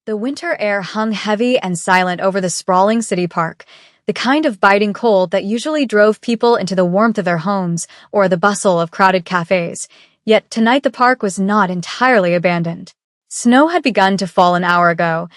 The winter air hung heavy and silent over the sprawling city park, the kind of biting cold that usually drove people into the warmth of their homes or the bustle of crowded cafes. Yet tonight the park was not entirely abandoned. Snow had begun to fall an hour ago,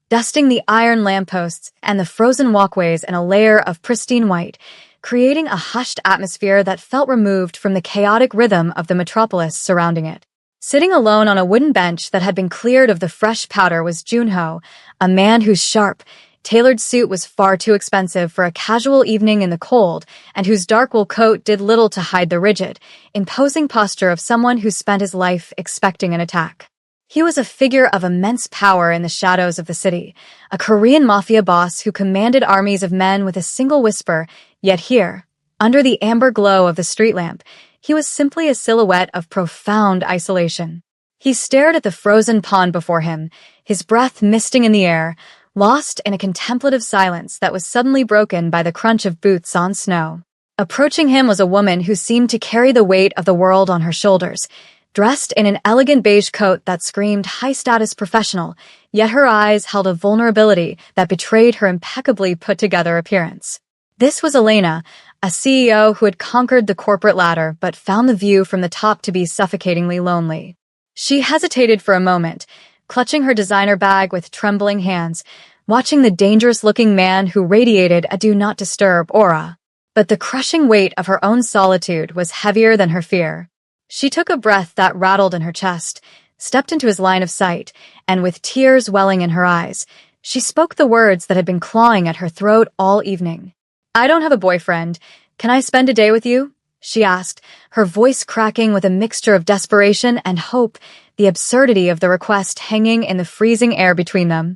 dusting the iron lampposts and the frozen walkways in a layer of pristine white, creating a hushed atmosphere that felt removed from the chaotic rhythm of the metropolis surrounding it. Sitting alone on a wooden bench that had been cleared of the fresh powder was Junho, a man whose sharp, tailored suit was far too expensive for a casual evening in the cold, and whose dark wool coat did little to hide the rigid, imposing posture of someone who spent his life expecting an attack. He was a figure of immense power in the shadows of the city, a Korean mafia boss who commanded armies of men with a single whisper, yet here, under the amber glow of the street lamp, he was simply a silhouette of profound isolation. He stared at the frozen pond before him, his breath misting in the air, lost in a contemplative silence that was suddenly broken by the crunch of boots on snow. Approaching him was a woman who seemed to carry the weight of the world on her shoulders, dressed in an elegant beige coat that screamed high-status professional, yet her eyes held a vulnerability that betrayed her impeccably put-together appearance. This was Elena, a CEO who had conquered the corporate ladder but found the view from the top to be suffocatingly lonely. She hesitated for a moment, clutching her designer bag with trembling hands, watching the dangerous-looking man who radiated a do-not-disturb aura. But the crushing weight of her own solitude was heavier than her fear. She took a breath that rattled in her chest, stepped into his line of sight, and with tears welling in her eyes, she spoke the words that had been clawing at her throat all evening. "I don't have a boyfriend. Can I spend a day with you?" she asked, her voice cracking with a mixture of desperation and hope, the absurdity of the request hanging in the freezing air between them.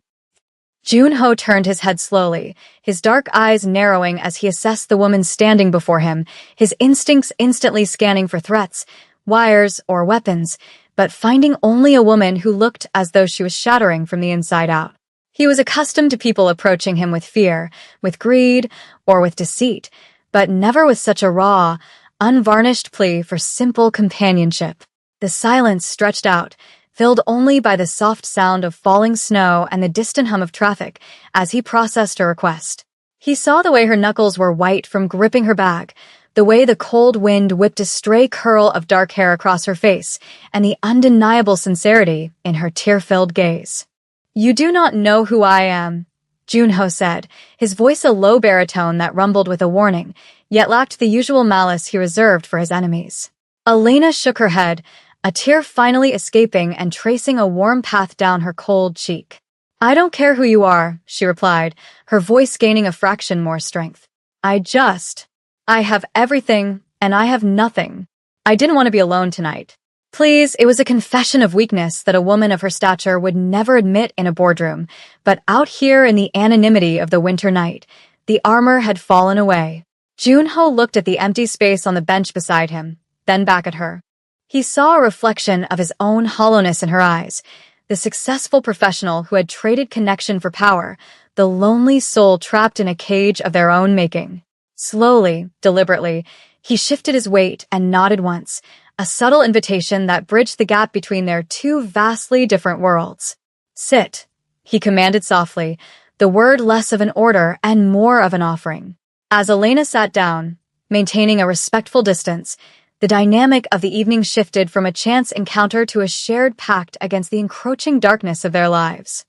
Junho turned his head slowly, his dark eyes narrowing as he assessed the woman standing before him, his instincts instantly scanning for threats, wires, or weapons, but finding only a woman who looked as though she was shattering from the inside out. He was accustomed to people approaching him with fear, with greed, or with deceit, but never with such a raw, unvarnished plea for simple companionship. The silence stretched out, filled only by the soft sound of falling snow and the distant hum of traffic as he processed her request. He saw the way her knuckles were white from gripping her bag, the way the cold wind whipped a stray curl of dark hair across her face, and the undeniable sincerity in her tear-filled gaze. "You do not know who I am," Junho said, his voice a low baritone that rumbled with a warning, yet lacked the usual malice he reserved for his enemies. Elena shook her head, a tear finally escaping and tracing a warm path down her cold cheek. "I don't care who you are," she replied, her voice gaining a fraction more strength. I have everything, and I have nothing. I didn't want to be alone tonight." Please, it was a confession of weakness that a woman of her stature would never admit in a boardroom, but out here in the anonymity of the winter night, the armor had fallen away. Junho looked at the empty space on the bench beside him, then back at her. He saw a reflection of his own hollowness in her eyes, the successful professional who had traded connection for power, the lonely soul trapped in a cage of their own making. Slowly, deliberately, he shifted his weight and nodded once, a subtle invitation that bridged the gap between their two vastly different worlds. "Sit," he commanded softly, the word less of an order and more of an offering. As Elena sat down, maintaining a respectful distance, the dynamic of the evening shifted from a chance encounter to a shared pact against the encroaching darkness of their lives.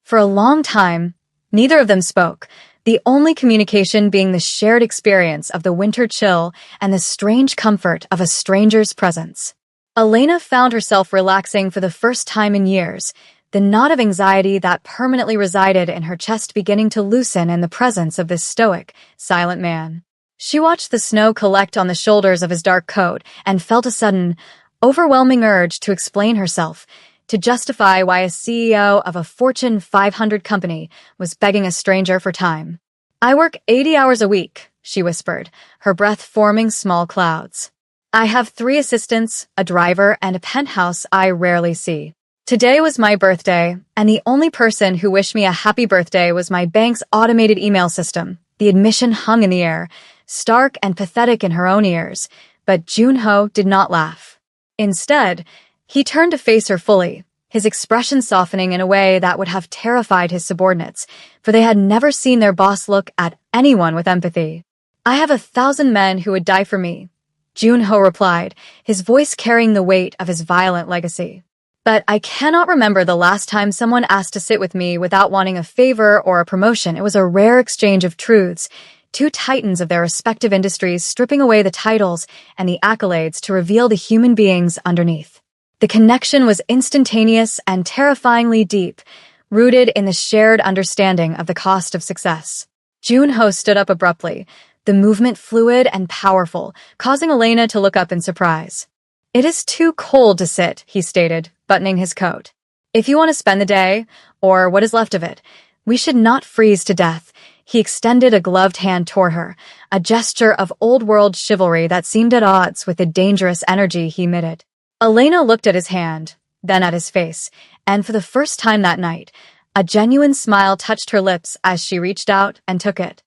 For a long time, neither of them spoke, the only communication being the shared experience of the winter chill and the strange comfort of a stranger's presence. Elena found herself relaxing for the first time in years, the knot of anxiety that permanently resided in her chest beginning to loosen in the presence of this stoic, silent man. She watched the snow collect on the shoulders of his dark coat and felt a sudden, overwhelming urge to explain herself, to justify why a CEO of a Fortune 500 company was begging a stranger for time. "I work 80 hours a week," she whispered, her breath forming small clouds. "I have 3 assistants, a driver, and a penthouse I rarely see. Today was my birthday, and the only person who wished me a happy birthday was my bank's automated email system." The admission hung in the air, stark and pathetic in her own ears, but Junho did not laugh. Instead, he turned to face her fully, his expression softening in a way that would have terrified his subordinates, for they had never seen their boss look at anyone with empathy. "I have 1,000 men who would die for me," Junho replied, his voice carrying the weight of his violent legacy. "But I cannot remember the last time someone asked to sit with me without wanting a favor or a promotion. It was a rare exchange of truths, two titans of their respective industries stripping away the titles and the accolades to reveal the human beings underneath. The connection was instantaneous and terrifyingly deep, rooted in the shared understanding of the cost of success." Junho stood up abruptly, the movement fluid and powerful, causing Elena to look up in surprise. "It is too cold to sit," he stated, buttoning his coat. "If you want to spend the day, or what is left of it, we should not freeze to death." He extended a gloved hand toward her, a gesture of old-world chivalry that seemed at odds with the dangerous energy he emitted. Elena looked at his hand, then at his face, and for the first time that night, a genuine smile touched her lips as she reached out and took it.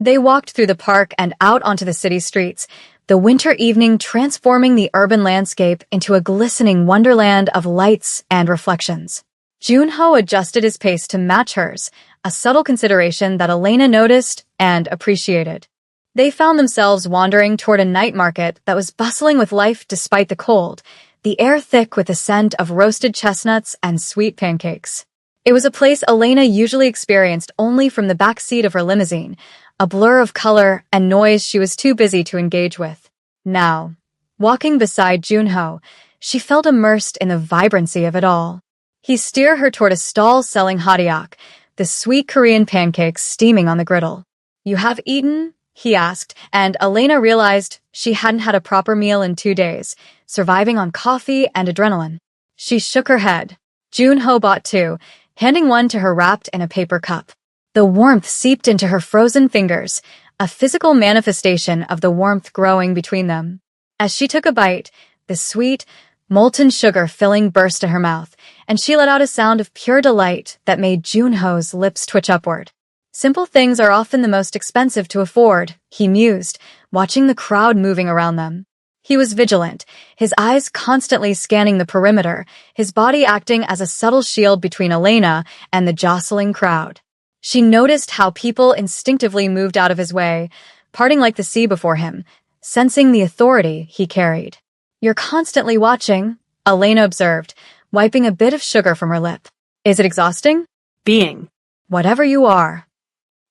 They walked through the park and out onto the city streets, the winter evening transforming the urban landscape into a glistening wonderland of lights and reflections. Junho adjusted his pace to match hers, a subtle consideration that Elena noticed and appreciated. They found themselves wandering toward a night market that was bustling with life despite the cold, the air thick with the scent of roasted chestnuts and sweet pancakes. It was a place Elena usually experienced only from the back seat of her limousine, a blur of color and noise she was too busy to engage with. Now, walking beside Junho, she felt immersed in the vibrancy of it all. He steered her toward a stall selling hotteok, the sweet Korean pancakes steaming on the griddle. "You have eaten?" he asked, and Elena realized she hadn't had a proper meal in 2 days, surviving on coffee and adrenaline. She shook her head. Junho bought 2, handing one to her wrapped in a paper cup. The warmth seeped into her frozen fingers, a physical manifestation of the warmth growing between them. As she took a bite, the sweet, molten sugar filling burst to her mouth, and she let out a sound of pure delight that made Junho's lips twitch upward. "Simple things are often the most expensive to afford," he mused, watching the crowd moving around them. He was vigilant, his eyes constantly scanning the perimeter, his body acting as a subtle shield between Elena and the jostling crowd. She noticed how people instinctively moved out of his way, parting like the sea before him, sensing the authority he carried. "You're constantly watching," Elena observed, wiping a bit of sugar from her lip. "Is it exhausting?" Being. "Whatever you are."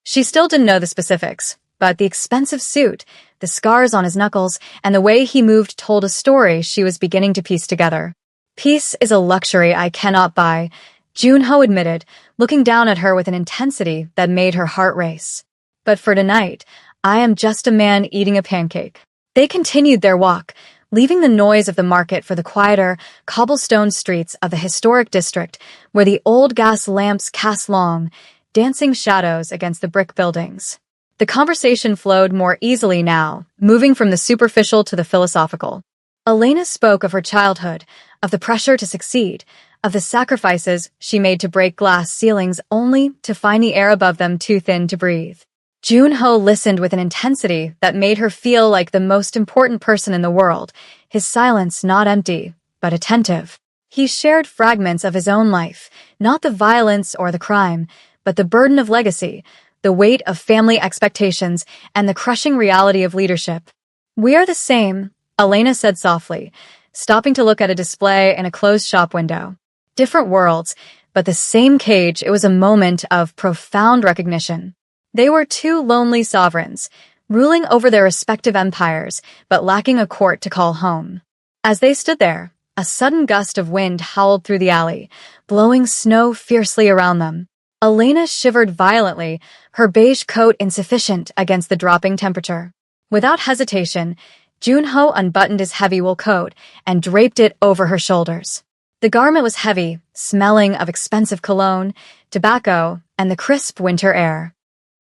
She still didn't know the specifics, but the expensive suit, the scars on his knuckles, and the way he moved told a story she was beginning to piece together. "Peace is a luxury I cannot buy," Junho admitted, looking down at her with an intensity that made her heart race. "But for tonight, I am just a man eating a pancake." They continued their walk, leaving the noise of the market for the quieter, cobblestone streets of the historic district, where the old gas lamps cast long, dancing shadows against the brick buildings. The conversation flowed more easily now, moving from the superficial to the philosophical. Elena spoke of her childhood, of the pressure to succeed, of the sacrifices she made to break glass ceilings only to find the air above them too thin to breathe. Junho listened with an intensity that made her feel like the most important person in the world, his silence not empty, but attentive. He shared fragments of his own life, not the violence or the crime, but the burden of legacy, the weight of family expectations, and the crushing reality of leadership. "We are the same," Elena said softly, stopping to look at a display in a closed shop window. Different worlds, but the same cage. It was a moment of profound recognition. They were 2 lonely sovereigns, ruling over their respective empires, but lacking a court to call home. As they stood there, a sudden gust of wind howled through the alley, blowing snow fiercely around them. Elena shivered violently, her beige coat insufficient against the dropping temperature. Without hesitation, Junho unbuttoned his heavy wool coat and draped it over her shoulders. The garment was heavy, smelling of expensive cologne, tobacco, and the crisp winter air.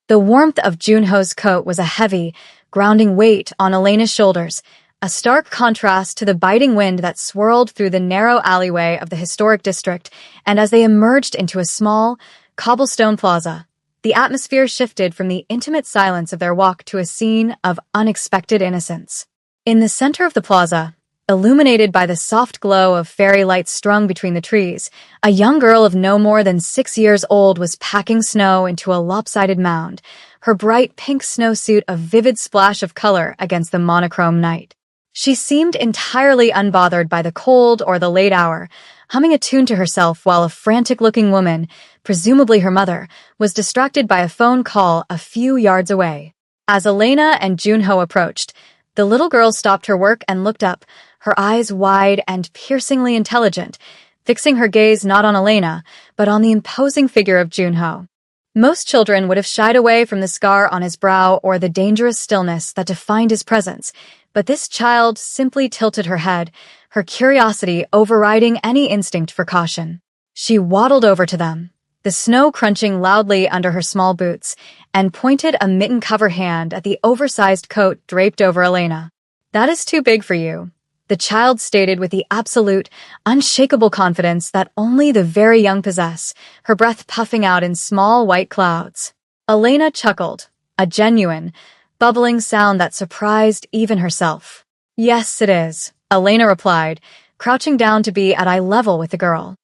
The warmth of Junho's coat was a heavy, grounding weight on Elena's shoulders, a stark contrast to the biting wind that swirled through the narrow alleyway of the historic district, and as they emerged into a small, cobblestone plaza, the atmosphere shifted from the intimate silence of their walk to a scene of unexpected innocence. In the center of the plaza, Illuminated by the soft glow of fairy lights strung between the trees, a young girl of no more than 6 years old was packing snow into a lopsided mound, her bright pink snowsuit a vivid splash of color against the monochrome night. She seemed entirely unbothered by the cold or the late hour, humming a tune to herself while a frantic-looking woman, presumably her mother, was distracted by a phone call a few yards away. As Elena and Junho approached, the little girl stopped her work and looked up, her eyes wide and piercingly intelligent, fixing her gaze not on Elena, but on the imposing figure of Junho. Most children would have shied away from the scar on his brow or the dangerous stillness that defined his presence, but this child simply tilted her head, her curiosity overriding any instinct for caution. She waddled over to them, the snow crunching loudly under her small boots, and pointed a mitten-covered hand at the oversized coat draped over Elena. "That is too big for you," the child stated with the absolute, unshakable confidence that only the very young possess, her breath puffing out in small white clouds. Elena chuckled, a genuine, bubbling sound that surprised even herself. "Yes, it is," Elena replied, crouching down to be at eye level with the girl.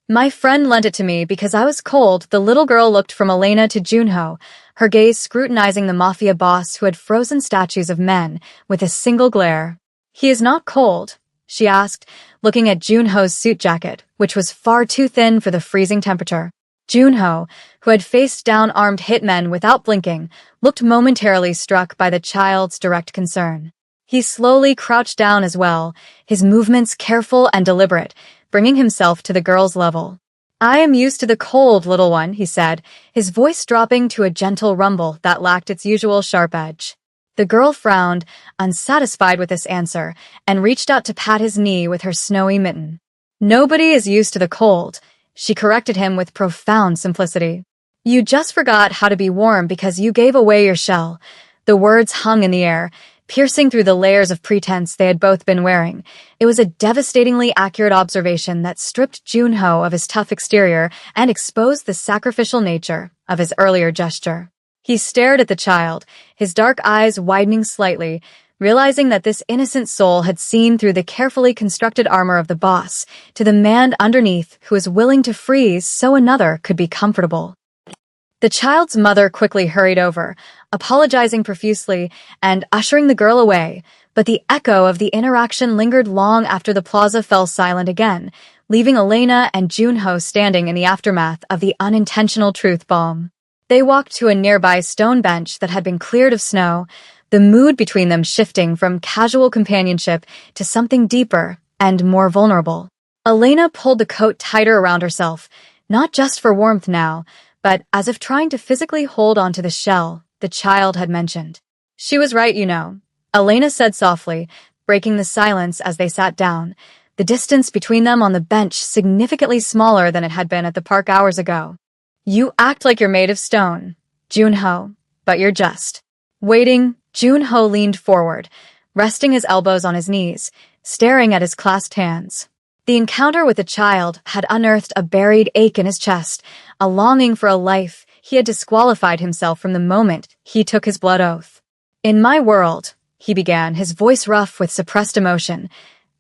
"My friend lent it to me because I was cold." The little girl looked from Elena to Junho, her gaze scrutinizing the Mafia boss who had frozen statues of men with a single glare. "He is not cold?" she asked, looking at Junho's suit jacket, which was far too thin for the freezing temperature. Junho, who had faced down armed hitmen without blinking, looked momentarily struck by the child's direct concern. He slowly crouched down as well, his movements careful and deliberate, bringing himself to the girl's level. "I am used to the cold, little one," he said, his voice dropping to a gentle rumble that lacked its usual sharp edge. The girl frowned, unsatisfied with this answer, and reached out to pat his knee with her snowy mitten. "Nobody is used to the cold," she corrected him with profound simplicity. "You just forgot how to be warm because you gave away your shell." The words hung in the air, piercing through the layers of pretense they had both been wearing. It was a devastatingly accurate observation that stripped Junho of his tough exterior and exposed the sacrificial nature of his earlier gesture. He stared at the child, his dark eyes widening slightly, realizing that this innocent soul had seen through the carefully constructed armor of the boss to the man underneath who was willing to freeze so another could be comfortable. The child's mother quickly hurried over, apologizing profusely and ushering the girl away, but the echo of the interaction lingered long after the plaza fell silent again, leaving Elena and Junho standing in the aftermath of the unintentional truth bomb. They walked to a nearby stone bench that had been cleared of snow, the mood between them shifting from casual companionship to something deeper and more vulnerable. Elena pulled the coat tighter around herself, not just for warmth now, but as if trying to physically hold onto the shell the child had mentioned. "She was right, you know," Elena said softly, breaking the silence as they sat down, the distance between them on the bench significantly smaller than it had been at the park hours ago. "You act like you're made of stone, Junho, but you're just." Waiting, Junho leaned forward, resting his elbows on his knees, staring at his clasped hands. The encounter with the child had unearthed a buried ache in his chest, a longing for a life he had disqualified himself from the moment he took his blood oath. "In my world," he began, his voice rough with suppressed emotion,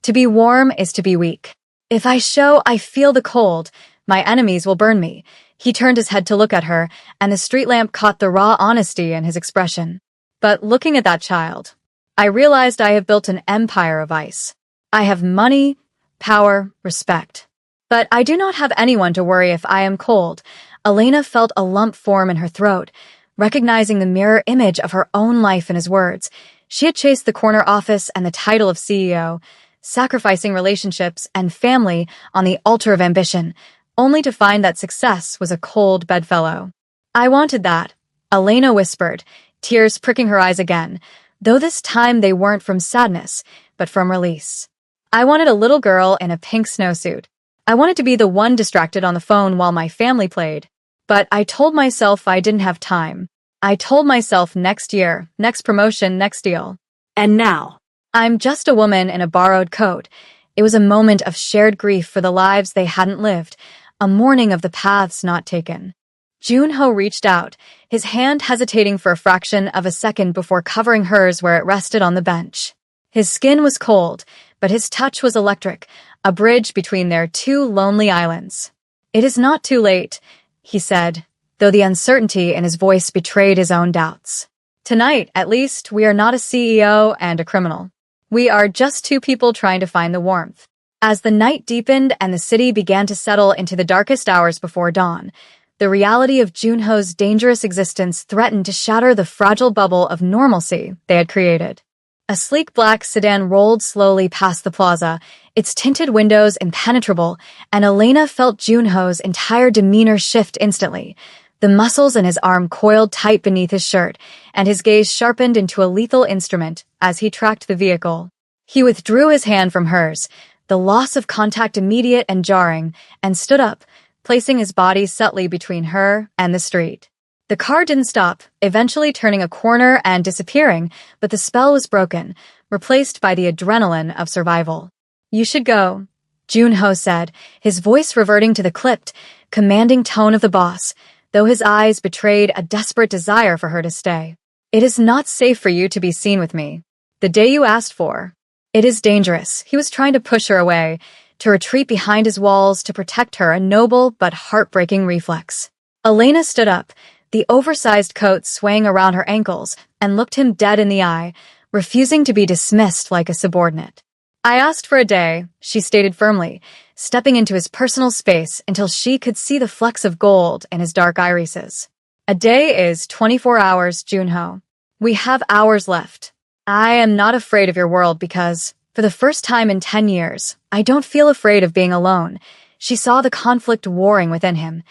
"to be warm is to be weak. If I show I feel the cold, my enemies will burn me." He turned his head to look at her, and the street lamp caught the raw honesty in his expression. "But looking at that child, I realized I have built an empire of ice. I have money, power, respect. But I do not have anyone to worry if I am cold." Elena felt a lump form in her throat, recognizing the mirror image of her own life in his words. She had chased the corner office and the title of CEO, sacrificing relationships and family on the altar of ambition, only to find that success was a cold bedfellow. "I wanted that," Elena whispered, tears pricking her eyes again, though this time they weren't from sadness, but from release. "I wanted a little girl in a pink snowsuit. I wanted to be the one distracted on the phone while my family played. But I told myself I didn't have time. I told myself next year, next promotion, next deal. And now, I'm just a woman in a borrowed coat." It was a moment of shared grief for the lives they hadn't lived, a mourning of the paths not taken. Junho reached out, his hand hesitating for a fraction of a second before covering hers where it rested on the bench. His skin was cold, but his touch was electric, a bridge between their two lonely islands. "It is not too late," he said, though the uncertainty in his voice betrayed his own doubts. "Tonight, at least, we are not a CEO and a criminal. We are just two people trying to find the warmth." As the night deepened and the city began to settle into the darkest hours before dawn, the reality of Junho's dangerous existence threatened to shatter the fragile bubble of normalcy they had created. A sleek black sedan rolled slowly past the plaza, its tinted windows impenetrable, and Elena felt Junho's entire demeanor shift instantly. The muscles in his arm coiled tight beneath his shirt, and his gaze sharpened into a lethal instrument as he tracked the vehicle. He withdrew his hand from hers, the loss of contact immediate and jarring, and stood up, placing his body subtly between her and the street. The car didn't stop, eventually turning a corner and disappearing, but the spell was broken, replaced by the adrenaline of survival. "You should go," Junho said, his voice reverting to the clipped, commanding tone of the boss, though his eyes betrayed a desperate desire for her to stay. "It is not safe for you to be seen with me. The day you asked for. It is dangerous." He was trying to push her away, to retreat behind his walls to protect her, a noble but heartbreaking reflex. Elena stood up, the oversized coat swaying around her ankles, and looked him dead in the eye, refusing to be dismissed like a subordinate. "I asked for a day," she stated firmly, stepping into his personal space until she could see the flecks of gold in his dark irises. "A day is 24 hours, Junho. We have hours left. I am not afraid of your world because, for the first time in 10 years, I don't feel afraid of being alone." She saw the conflict warring within him,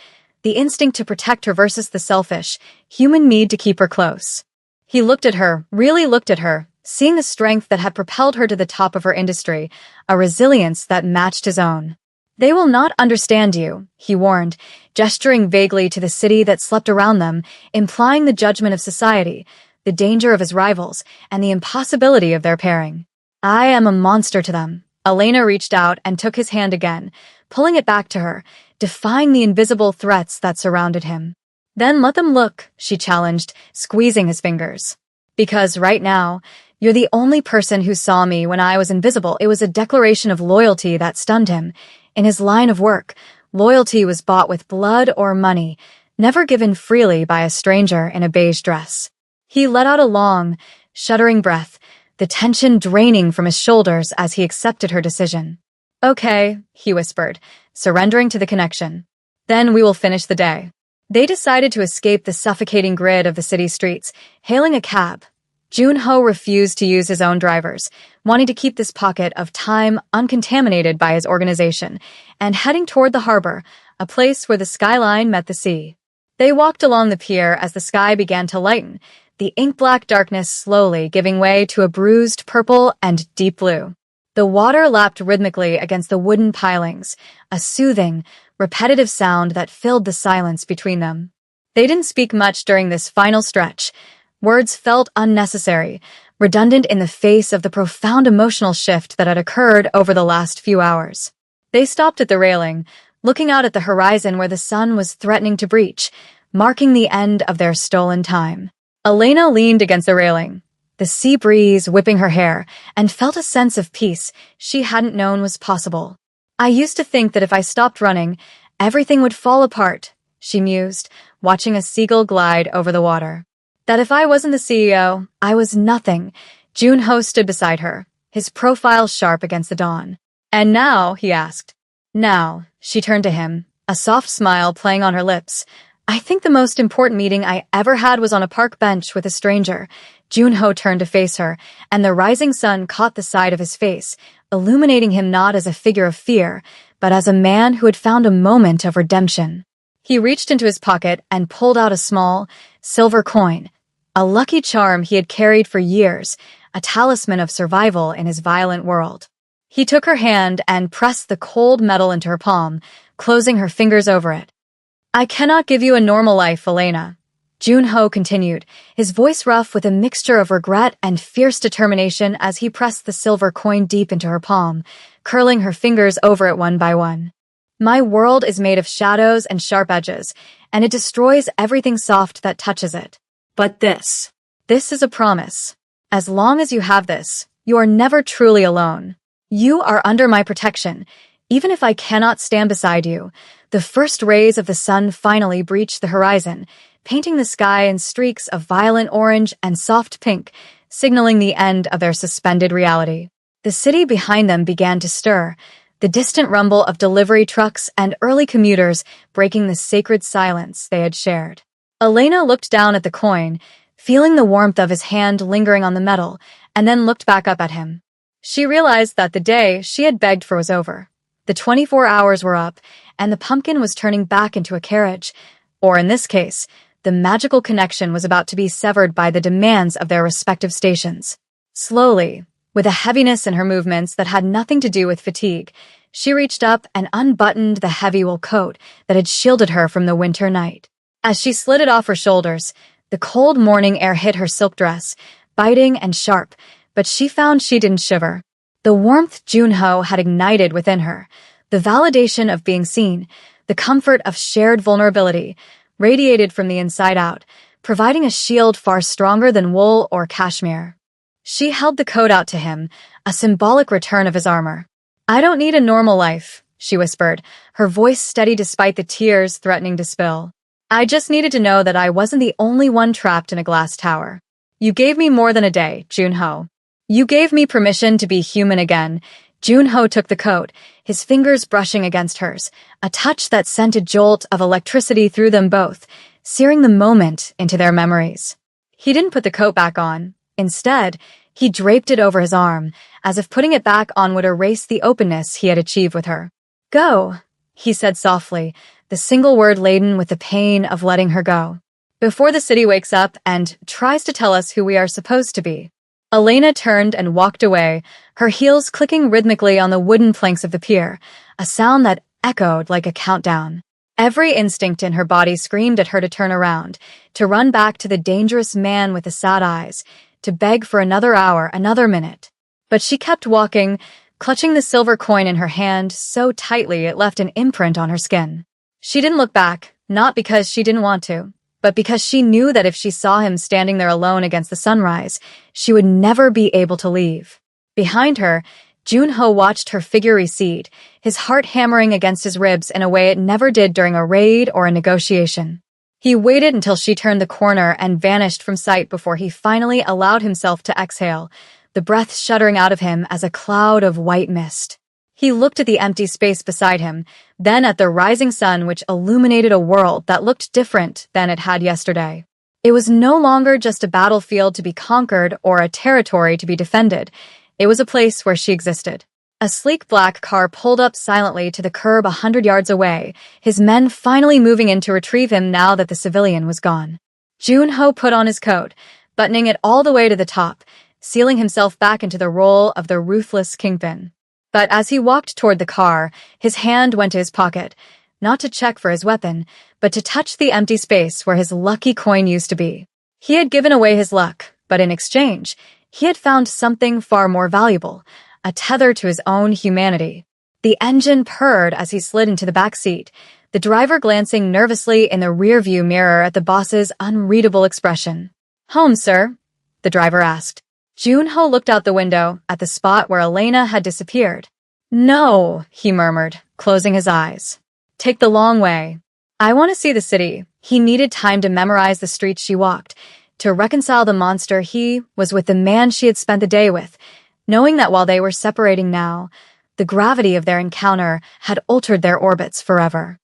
the instinct to protect her versus the selfish, human need to keep her close. He looked at her, really looked at her, seeing the strength that had propelled her to the top of her industry, a resilience that matched his own. "They will not understand you," he warned, gesturing vaguely to the city that slept around them, implying the judgment of society, the danger of his rivals, and the impossibility of their pairing. "I am a monster to them." Elena reached out and took his hand again, pulling it back to her, defying the invisible threats that surrounded him. "Then let them look," she challenged, squeezing his fingers. "Because right now, you're the only person who saw me when I was invisible." It was a declaration of loyalty that stunned him. In his line of work, loyalty was bought with blood or money, never given freely by a stranger in a beige dress. He let out a long, shuddering breath, the tension draining from his shoulders as he accepted her decision. "Okay," he whispered, surrendering to the connection. "Then we will finish the day." They decided to escape the suffocating grid of the city streets, hailing a cab. Junho refused to use his own drivers, wanting to keep this pocket of time uncontaminated by his organization, and heading toward the harbor, a place where the skyline met the sea. They walked along the pier as the sky began to lighten, the ink-black darkness slowly giving way to a bruised purple and deep blue. The water lapped rhythmically against the wooden pilings, a soothing, repetitive sound that filled the silence between them. They didn't speak much during this final stretch. Words felt unnecessary, redundant in the face of the profound emotional shift that had occurred over the last few hours. They stopped at the railing, looking out at the horizon where the sun was threatening to breach, marking the end of their stolen time. Elena leaned against the railing, the sea breeze whipping her hair, and felt a sense of peace she hadn't known was possible. "I used to think that if I stopped running, everything would fall apart," she mused, watching a seagull glide over the water. "That if I wasn't the CEO, I was nothing." Junho stood beside her, his profile sharp against the dawn. "And now?" he asked. "Now," she turned to him, a soft smile playing on her lips. "I think the most important meeting I ever had was on a park bench with a stranger." Junho turned to face her, and the rising sun caught the side of his face, illuminating him not as a figure of fear, but as a man who had found a moment of redemption. He reached into his pocket and pulled out a small, silver coin, a lucky charm he had carried for years, a talisman of survival in his violent world. He took her hand and pressed the cold metal into her palm, closing her fingers over it. "I cannot give you a normal life, Elena," Junho continued, his voice rough with a mixture of regret and fierce determination as he pressed the silver coin deep into her palm, curling her fingers over it one by one. "My world is made of shadows and sharp edges, and it destroys everything soft that touches it. But this is a promise. As long as you have this, you are never truly alone. You are under my protection, even if I cannot stand beside you. The first rays of the sun finally breached the horizon, painting the sky in streaks of violent orange and soft pink, signaling the end of their suspended reality. The city behind them began to stir, the distant rumble of delivery trucks and early commuters breaking the sacred silence they had shared. Elena looked down at the coin, feeling the warmth of his hand lingering on the metal, and then looked back up at him. She realized that the day she had begged for was over. The 24 hours were up, and the pumpkin was turning back into a carriage, or in this case, the magical connection was about to be severed by the demands of their respective stations. Slowly, with a heaviness in her movements that had nothing to do with fatigue, she reached up and unbuttoned the heavy wool coat that had shielded her from the winter night. As she slid it off her shoulders, the cold morning air hit her silk dress, biting and sharp, but she found she didn't shiver. The warmth Junho had ignited within her, the validation of being seen, the comfort of shared vulnerability, radiated from the inside out, providing a shield far stronger than wool or cashmere. She held the coat out to him, a symbolic return of his armor. "I don't need a normal life," she whispered, her voice steady despite the tears threatening to spill. "I just needed to know that I wasn't the only one trapped in a glass tower. You gave me more than a day, Junho. You gave me permission to be human again." Junho took the coat, his fingers brushing against hers, a touch that sent a jolt of electricity through them both, searing the moment into their memories. He didn't put the coat back on. Instead, he draped it over his arm, as if putting it back on would erase the openness he had achieved with her. "Go," he said softly, the single word laden with the pain of letting her go. "Before the city wakes up and tries to tell us who we are supposed to be." Elena turned and walked away, her heels clicking rhythmically on the wooden planks of the pier, a sound that echoed like a countdown. Every instinct in her body screamed at her to turn around, to run back to the dangerous man with the sad eyes, to beg for another hour, another minute. But she kept walking, clutching the silver coin in her hand so tightly it left an imprint on her skin. She didn't look back, not because she didn't want to, but because she knew that if she saw him standing there alone against the sunrise, she would never be able to leave. Behind her, Junho watched her figure recede, his heart hammering against his ribs in a way it never did during a raid or a negotiation. He waited until she turned the corner and vanished from sight before he finally allowed himself to exhale, the breath shuddering out of him as a cloud of white mist. He looked at the empty space beside him, then at the rising sun which illuminated a world that looked different than it had yesterday. It was no longer just a battlefield to be conquered or a territory to be defended. It was a place where she existed. A sleek black car pulled up silently to the curb 100 yards away, his men finally moving in to retrieve him now that the civilian was gone. Junho put on his coat, buttoning it all the way to the top, sealing himself back into the role of the ruthless kingpin. But as he walked toward the car, his hand went to his pocket, not to check for his weapon, but to touch the empty space where his lucky coin used to be. He had given away his luck, but in exchange, he had found something far more valuable, a tether to his own humanity. The engine purred as he slid into the back seat, the driver glancing nervously in the rearview mirror at the boss's unreadable expression. "Home, sir?" the driver asked. Junho looked out the window at the spot where Elena had disappeared. "No," he murmured, closing his eyes. "Take the long way. I want to see the city." He needed time to memorize the streets she walked, to reconcile the monster he was with the man she had spent the day with, knowing that while they were separating now, the gravity of their encounter had altered their orbits forever.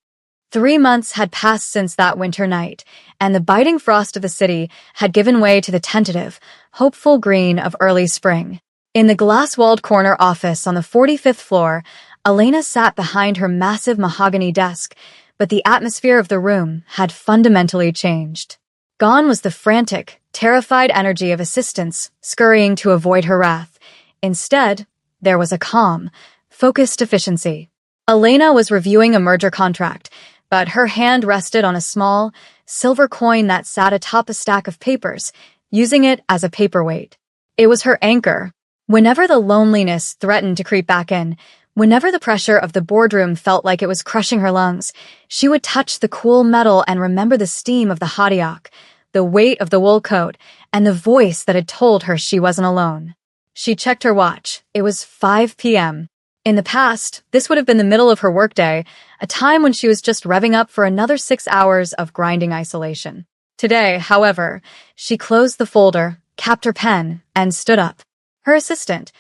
3 months had passed since that winter night, and the biting frost of the city had given way to the tentative, hopeful green of early spring. In the glass-walled corner office on the 45th floor, Elena sat behind her massive mahogany desk, but the atmosphere of the room had fundamentally changed. Gone was the frantic, terrified energy of assistants scurrying to avoid her wrath. Instead, there was a calm, focused efficiency. Elena was reviewing a merger contract, but her hand rested on a small, silver coin that sat atop a stack of papers, using it as a paperweight. It was her anchor. Whenever the loneliness threatened to creep back in, whenever the pressure of the boardroom felt like it was crushing her lungs, she would touch the cool metal and remember the steam of the hadiak, the weight of the wool coat, and the voice that had told her she wasn't alone. She checked her watch. It was 5 p.m. In the past, this would have been the middle of her workday, a time when she was just revving up for another 6 hours of grinding isolation. Today, however, she closed the folder, capped her pen, and stood up. Her assistant,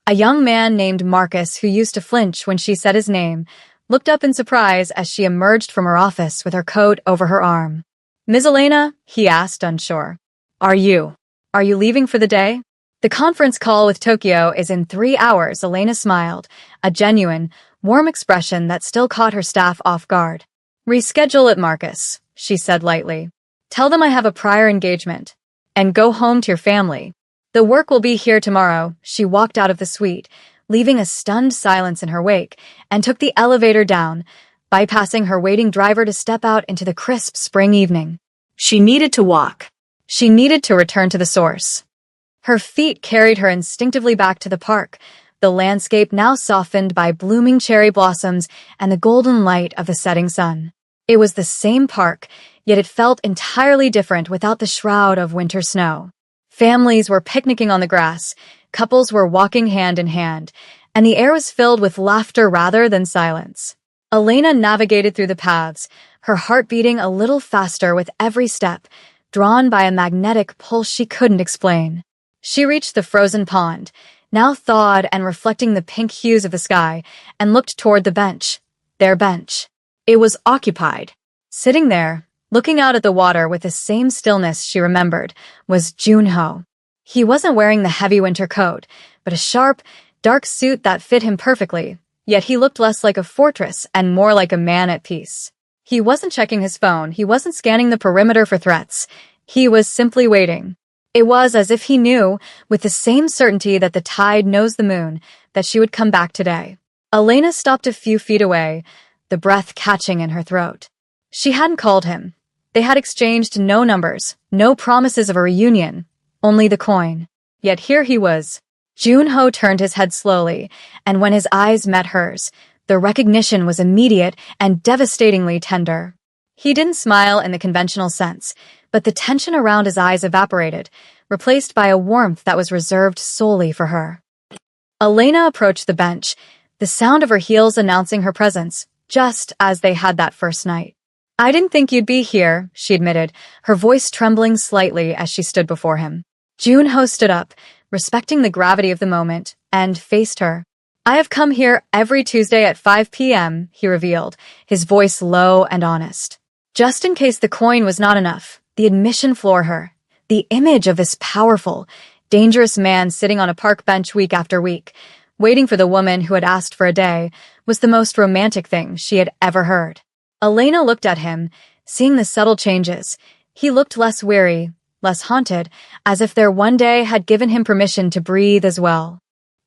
a young man named Marcus who used to flinch when she said his name, looked up in surprise as she emerged from her office with her coat over her arm. "Ms. Elena?" he asked, unsure. Are you leaving for the day?" "The conference call with Tokyo is in 3 hours," Elena smiled, a genuine, warm expression that still caught her staff off guard. "Reschedule it, Marcus," she said lightly. "Tell them I have a prior engagement. And go home to your family. The work will be here tomorrow." She walked out of the suite, leaving a stunned silence in her wake, and took the elevator down, bypassing her waiting driver to step out into the crisp spring evening. She needed to walk. She needed to return to the source. Her feet carried her instinctively back to the park, the landscape now softened by blooming cherry blossoms and the golden light of the setting sun. It was the same park, yet it felt entirely different without the shroud of winter snow. Families were picnicking on the grass, couples were walking hand in hand, and the air was filled with laughter rather than silence. Elena navigated through the paths, her heart beating a little faster with every step, drawn by a magnetic pull she couldn't explain. She reached the frozen pond, now thawed and reflecting the pink hues of the sky, and looked toward the bench. Their bench. It was occupied. Sitting there, looking out at the water with the same stillness she remembered, was Junho. He wasn't wearing the heavy winter coat, but a sharp, dark suit that fit him perfectly, yet he looked less like a fortress and more like a man at peace. He wasn't checking his phone, he wasn't scanning the perimeter for threats. He was simply waiting. It was as if he knew, with the same certainty that the tide knows the moon, that she would come back today. Elena stopped a few feet away, the breath catching in her throat. She hadn't called him. They had exchanged no numbers, no promises of a reunion, only the coin. Yet here he was. Junho turned his head slowly, and when his eyes met hers, the recognition was immediate and devastatingly tender. He didn't smile in the conventional sense, but the tension around his eyes evaporated, replaced by a warmth that was reserved solely for her. Elena approached the bench, the sound of her heels announcing her presence, just as they had that first night. "I didn't think you'd be here," she admitted, her voice trembling slightly as she stood before him. Junho stood up, respecting the gravity of the moment, and faced her. "I have come here every Tuesday at 5 p.m., he revealed, his voice low and honest. Just in case the coin was not enough, the admission floored her. The image of this powerful, dangerous man sitting on a park bench week after week, waiting for the woman who had asked for a day, was the most romantic thing she had ever heard. Elena looked at him, seeing the subtle changes. He looked less weary, less haunted, as if their one day had given him permission to breathe as well.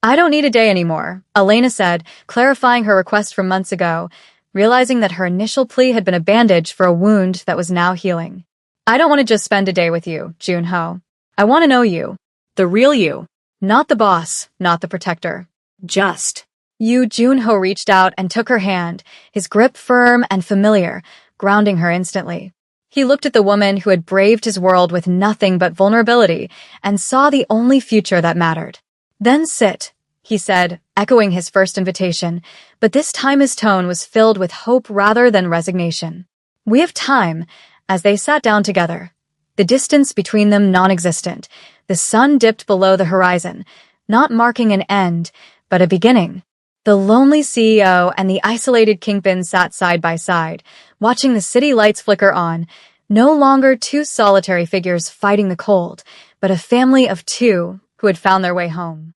"I don't need a day anymore," Elena said, clarifying her request from months ago, realizing that her initial plea had been a bandage for a wound that was now healing. "I don't want to just spend a day with you, Junho. I want to know you. The real you. Not the boss, not the protector. Just you." Junho reached out and took her hand, his grip firm and familiar, grounding her instantly. He looked at the woman who had braved his world with nothing but vulnerability and saw the only future that mattered. "Then sit," he said, echoing his first invitation, but this time his tone was filled with hope rather than resignation. "We have time." As they sat down together, the distance between them non-existent, the sun dipped below the horizon, not marking an end, but a beginning. The lonely CEO and the isolated kingpin sat side by side, watching the city lights flicker on, no longer two solitary figures fighting the cold, but a family of two who had found their way home.